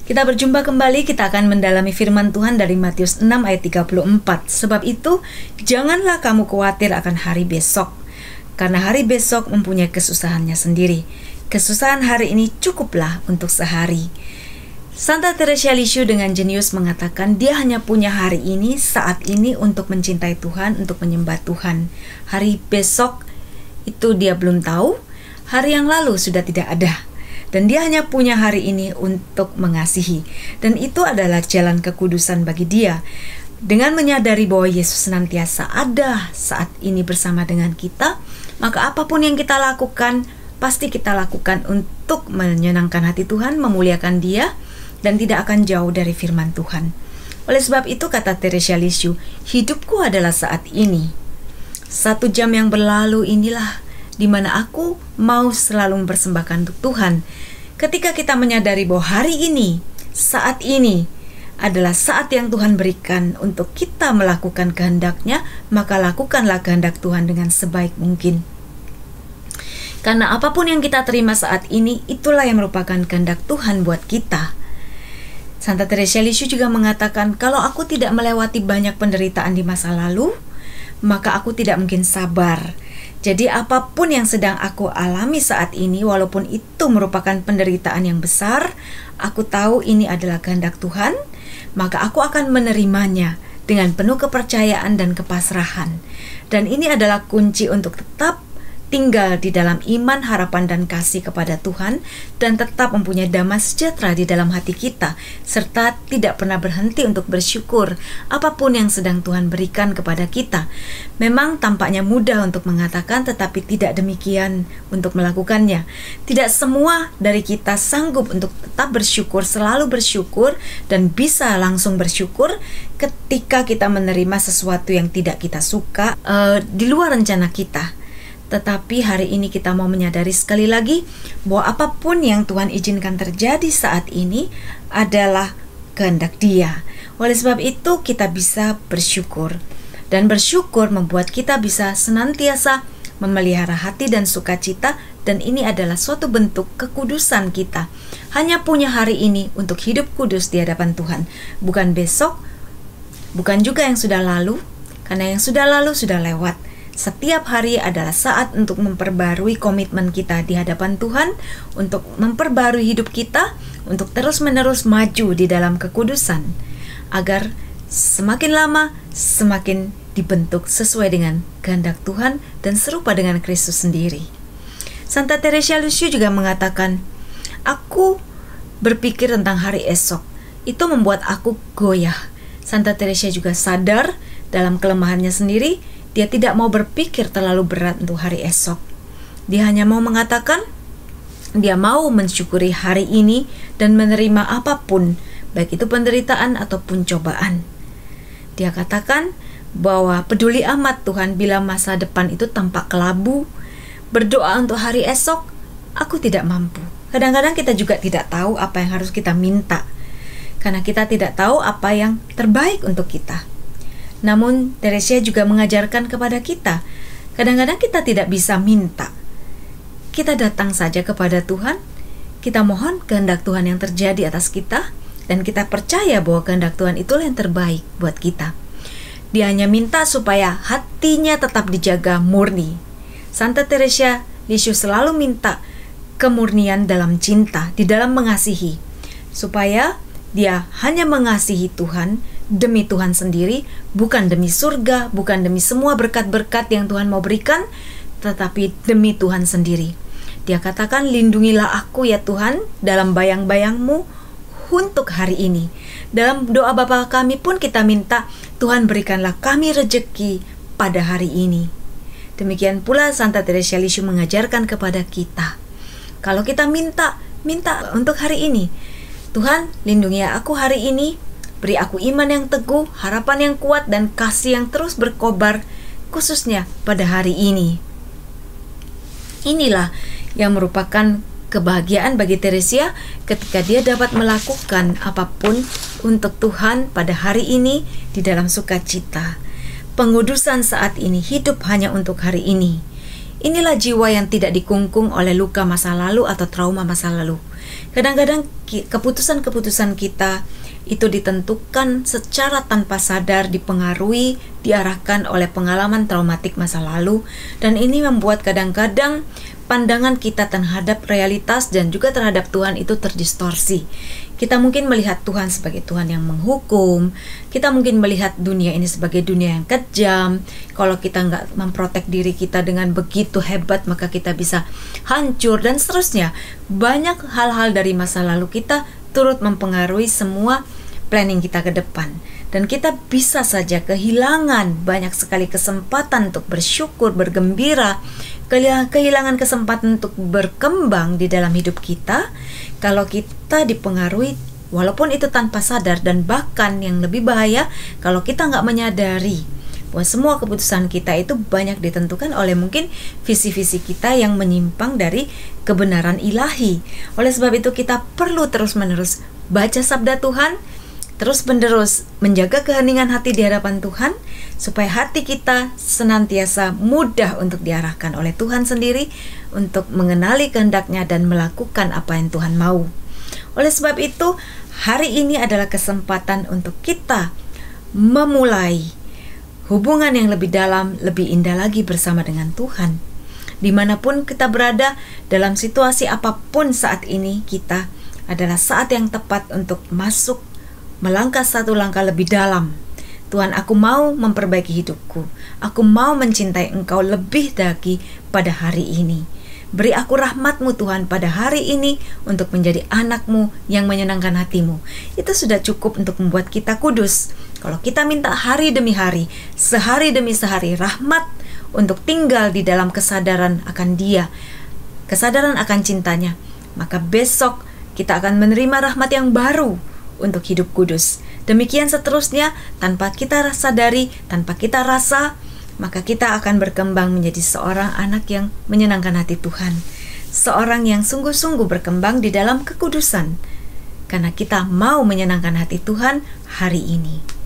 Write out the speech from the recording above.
Kita berjumpa kembali, kita akan mendalami firman Tuhan dari Matius 6 ayat 34. Sebab itu, janganlah kamu khawatir akan hari besok, karena hari besok mempunyai kesusahannya sendiri. Kesusahan hari ini cukuplah untuk sehari. Santa Teresa Lisieux dengan jenius mengatakan dia hanya punya hari ini, saat ini untuk mencintai Tuhan, untuk menyembah Tuhan. Hari besok itu dia belum tahu, hari yang lalu sudah tidak ada. Dan dia hanya punya hari ini untuk mengasihi. Dan itu adalah jalan kekudusan bagi dia. Dengan menyadari bahwa Yesus senantiasa ada saat ini bersama dengan kita, maka apapun yang kita lakukan, pasti kita lakukan untuk menyenangkan hati Tuhan, memuliakan Dia, dan tidak akan jauh dari firman Tuhan. Oleh sebab itu, kata Teresa Lisieux, hidupku adalah saat ini. 1 jam yang berlalu inilah di mana aku mau selalu mempersembahkan untuk Tuhan. Ketika kita menyadari bahwa hari ini, saat ini adalah saat yang Tuhan berikan untuk kita melakukan kehendak-Nya, maka lakukanlah kehendak Tuhan dengan sebaik mungkin. Karena apapun yang kita terima saat ini, itulah yang merupakan kehendak Tuhan buat kita. Santa Teresa Lisieux juga mengatakan, kalau aku tidak melewati banyak penderitaan di masa lalu, maka aku tidak mungkin sabar. Jadi apapun yang sedang aku alami saat ini, walaupun itu merupakan penderitaan yang besar, aku tahu ini adalah kehendak Tuhan, maka aku akan menerimanya dengan penuh kepercayaan dan kepasrahan. Dan ini adalah kunci untuk tetap tinggal di dalam iman, harapan, dan kasih kepada Tuhan, dan tetap mempunyai damai sejahtera di dalam hati kita, serta tidak pernah berhenti untuk bersyukur apapun yang sedang Tuhan berikan kepada kita. Memang tampaknya mudah untuk mengatakan, tetapi tidak demikian untuk melakukannya. Tidak semua dari kita sanggup untuk tetap bersyukur, selalu bersyukur, dan bisa langsung bersyukur ketika kita menerima sesuatu yang tidak kita suka, di luar rencana kita. Tetapi hari ini kita mau menyadari sekali lagi bahwa apapun yang Tuhan izinkan terjadi saat ini adalah kehendak Dia. Oleh sebab itu kita bisa bersyukur. Dan bersyukur membuat kita bisa senantiasa memelihara hati dan sukacita. Dan ini adalah suatu bentuk kekudusan kita. Hanya punya hari ini untuk hidup kudus di hadapan Tuhan. Bukan besok, bukan juga yang sudah lalu. Karena yang sudah lalu sudah lewat. Setiap hari adalah saat untuk memperbarui komitmen kita di hadapan Tuhan, untuk memperbarui hidup kita, untuk terus-menerus maju di dalam kekudusan, agar semakin lama semakin dibentuk sesuai dengan kehendak Tuhan dan serupa dengan Kristus sendiri. Santa Teresa Lisieux juga mengatakan, aku berpikir tentang hari esok, itu membuat aku goyah. Santa Teresa juga sadar dalam kelemahannya sendiri, dia tidak mau berpikir terlalu berat untuk hari esok. Dia hanya mau mengatakan, dia mau mensyukuri hari ini dan menerima apapun, baik itu penderitaan ataupun cobaan. Dia katakan bahwa peduli amat Tuhan bila masa depan itu tampak kelabu. Berdoa untuk hari esok, aku tidak mampu. Kadang-kadang kita juga tidak tahu apa yang harus kita minta, karena kita tidak tahu apa yang terbaik untuk kita. Namun Teresa juga mengajarkan kepada kita, kadang-kadang kita tidak bisa minta. Kita datang saja kepada Tuhan, kita mohon kehendak Tuhan yang terjadi atas kita, dan kita percaya bahwa kehendak Tuhan itulah yang terbaik buat kita. Dia hanya minta supaya hatinya tetap dijaga murni. Santa Teresa Lisieux selalu minta kemurnian dalam cinta, di dalam mengasihi, supaya dia hanya mengasihi Tuhan demi Tuhan sendiri, bukan demi surga, bukan demi semua berkat-berkat yang Tuhan mau berikan, tetapi demi Tuhan sendiri. Dia katakan, lindungilah aku ya Tuhan dalam bayang-bayang-Mu untuk hari ini. Dalam doa Bapa kami pun kita minta, Tuhan berikanlah kami rejeki pada hari ini. Demikian pula Santa Teresa Lisieux mengajarkan kepada kita, kalau kita minta untuk hari ini, Tuhan lindungi aku hari ini, beri aku iman yang teguh, harapan yang kuat, dan kasih yang terus berkobar, khususnya pada hari ini. Inilah yang merupakan kebahagiaan bagi Teresa ketika dia dapat melakukan apapun untuk Tuhan pada hari ini di dalam sukacita. Pengudusan saat ini, hidup hanya untuk hari ini. Inilah jiwa yang tidak dikungkung oleh luka masa lalu atau trauma masa lalu. Kadang-kadang keputusan-keputusan kita itu ditentukan secara tanpa sadar, dipengaruhi, diarahkan oleh pengalaman traumatik masa lalu, dan ini membuat kadang-kadang pandangan kita terhadap realitas dan juga terhadap Tuhan itu terdistorsi. Kita mungkin melihat Tuhan sebagai Tuhan yang menghukum, kita mungkin melihat dunia ini sebagai dunia yang kejam. Kalau kita nggak memprotek diri kita dengan begitu hebat, maka kita bisa hancur, dan seterusnya. Banyak hal-hal dari masa lalu kita turut mempengaruhi semua planning kita ke depan. Dan kita bisa saja kehilangan banyak sekali kesempatan untuk bersyukur, bergembira, kehilangan kesempatan untuk berkembang di dalam hidup kita kalau kita dipengaruhi, walaupun itu tanpa sadar, dan bahkan yang lebih bahaya kalau kita nggak menyadari bahwa semua keputusan kita itu banyak ditentukan oleh mungkin visi-visi kita yang menyimpang dari kebenaran ilahi. Oleh sebab itu kita perlu terus-menerus baca sabda Tuhan, terus-menerus menjaga keheningan hati di hadapan Tuhan, supaya hati kita senantiasa mudah untuk diarahkan oleh Tuhan sendiri untuk mengenali kehendaknya dan melakukan apa yang Tuhan mau. Oleh sebab itu, hari ini adalah kesempatan untuk kita memulai hubungan yang lebih dalam, lebih indah lagi bersama dengan Tuhan. Dimanapun kita berada, dalam situasi apapun saat ini, kita adalah saat yang tepat untuk masuk, melangkah satu langkah lebih dalam. Tuhan, aku mau memperbaiki hidupku. Aku mau mencintai Engkau lebih lagi pada hari ini. Beri aku rahmat-Mu Tuhan pada hari ini untuk menjadi anak-Mu yang menyenangkan hati-Mu. Itu sudah cukup untuk membuat kita kudus. Kalau kita minta hari demi hari, sehari demi sehari rahmat untuk tinggal di dalam kesadaran akan Dia, kesadaran akan cintanya, maka besok kita akan menerima rahmat yang baru untuk hidup kudus. Demikian seterusnya, tanpa kita sadari, tanpa kita rasa, maka kita akan berkembang menjadi seorang anak yang menyenangkan hati Tuhan, seorang yang sungguh-sungguh berkembang di dalam kekudusan, karena kita mau menyenangkan hati Tuhan hari ini.